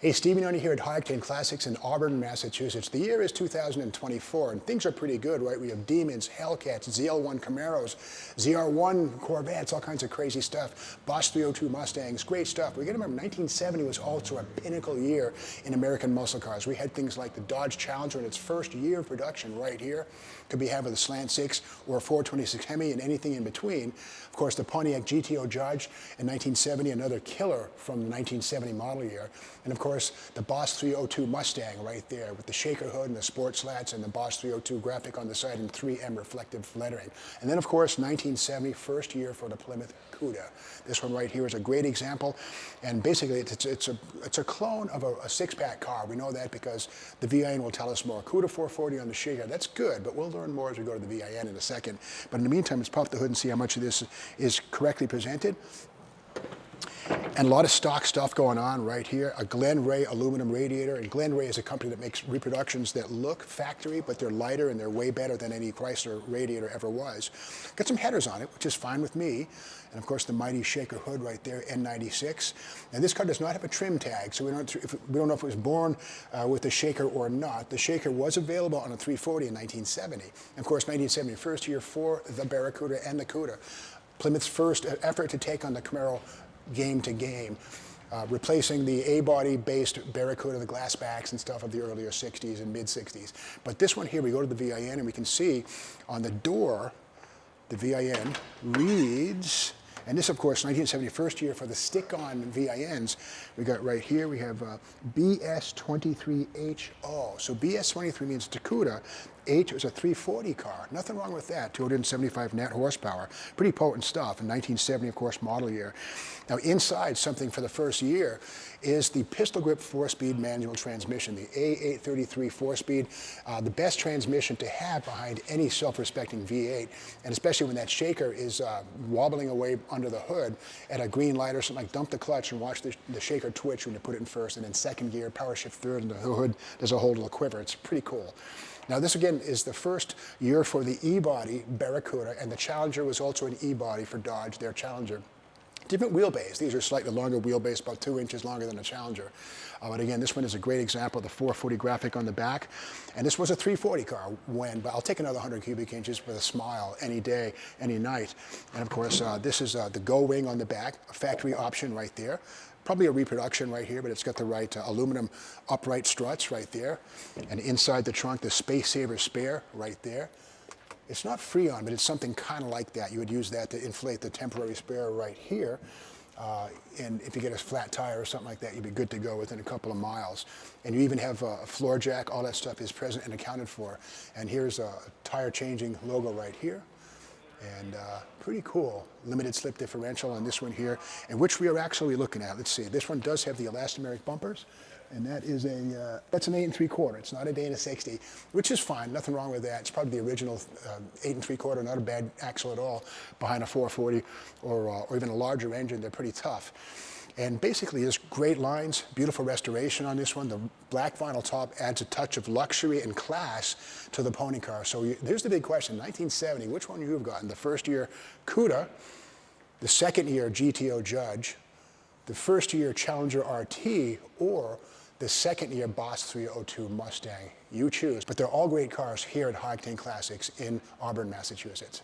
Hey, Steve Noni here at High-Octane Classics in Auburn, Massachusetts. The year is 2024, and things are pretty good, right? We have Demons, Hellcats, ZL1 Camaros, ZR1 Corvettes, all kinds of crazy stuff. Boss 302 Mustangs, great stuff. We got to remember, 1970 was also a pinnacle year in American muscle cars. We had things like the Dodge Challenger in its first year of production right here. Could be had with a Slant 6 or a 426 Hemi and anything in between. Of course, the Pontiac GTO Judge in 1970, another killer from the 1970 model year. And of course, the Boss 302 Mustang right there with the shaker hood and the sport slats and the Boss 302 graphic on the side and 3M reflective lettering. And then of course, 1970, first year for the Plymouth Cuda. This one right here is a great example. And basically, it's a clone of a six-pack car. We know that because the VIN will tell us more. Cuda 440 on the shaker, that's good, but we'll learn more as we go to the VIN in a second. But in the meantime, let's pop the hood and see how much of this is correctly presented. And a lot of stock stuff going on right here. A Glen Ray aluminum radiator. And Glen Ray is a company that makes reproductions that look factory, but they're lighter and they're way better than any Chrysler radiator ever was. Got some headers on it, which is fine with me. And of course, the mighty shaker hood right there, N96. And this car does not have a trim tag, so we don't know if it was born with the shaker or not. The shaker was available on a 340 in 1970. And of course, 1970, first year for the Barracuda and the Cuda. Plymouth's first effort to take on the Camaro game to game, replacing the A-body based Barracuda, the glass backs and stuff of the earlier 60s and mid 60s. But this one here, we go to the VIN and we can see on the door, the VIN reads, and this of course, 1970, first year for the stick-on VINs. We got right here, we have BS23HO. So BS23 means Cuda. H is a 340 car. Nothing wrong with that. 275 net horsepower. Pretty potent stuff. In 1970, of course, model year. Now inside, something for the first year is the pistol grip 4-speed manual transmission, the A833 4-speed, the best transmission to have behind any self-respecting V8, and especially when that shaker is wobbling away under the hood at a green light or something, like dump the clutch and watch the shaker twitch when you put it in first, and then second gear, power shift third, and the hood does a whole little quiver. It's pretty cool. Now this again is the first year for the E-body Barracuda, and the Challenger was also an E-body for Dodge, their Challenger. Different wheelbase. These are slightly longer wheelbase, about 2 inches longer than a Challenger. But again, this one is a great example of the 440 graphic on the back. And this was a 340 car but I'll take another 100 cubic inches with a smile any day, any night. And of course, this is the Go wing on the back, a factory option right there. Probably a reproduction right here, but it's got the right aluminum upright struts right there. And inside the trunk, the Space Saver spare right there. It's not Freon, but it's something kind of like that. You would use that to inflate the temporary spare right here. And if you get a flat tire or something like that, you'd be good to go within a couple of miles. And you even have a floor jack. All that stuff is present and accounted for. And here's a tire changing logo right here. And pretty cool. Limited slip differential on this one here. And which we are actually looking at. Let's see. This one does have the elastomeric bumpers. And that is that's an 8 3/4. It's not a Dana 60, which is fine. Nothing wrong with that. It's probably the original 8 3/4. Not a bad axle at all behind a 440 or even a larger engine. They're pretty tough. And basically, there's great lines, beautiful restoration on this one. The black vinyl top adds a touch of luxury and class to the pony car. So there's the big question, 1970, which one you've gotten? The first year Cuda, the second year GTO Judge, the first year Challenger RT, or the second year Boss 302 Mustang. You choose. But they're all great cars here at High-Octane Classics in Auburn, Massachusetts.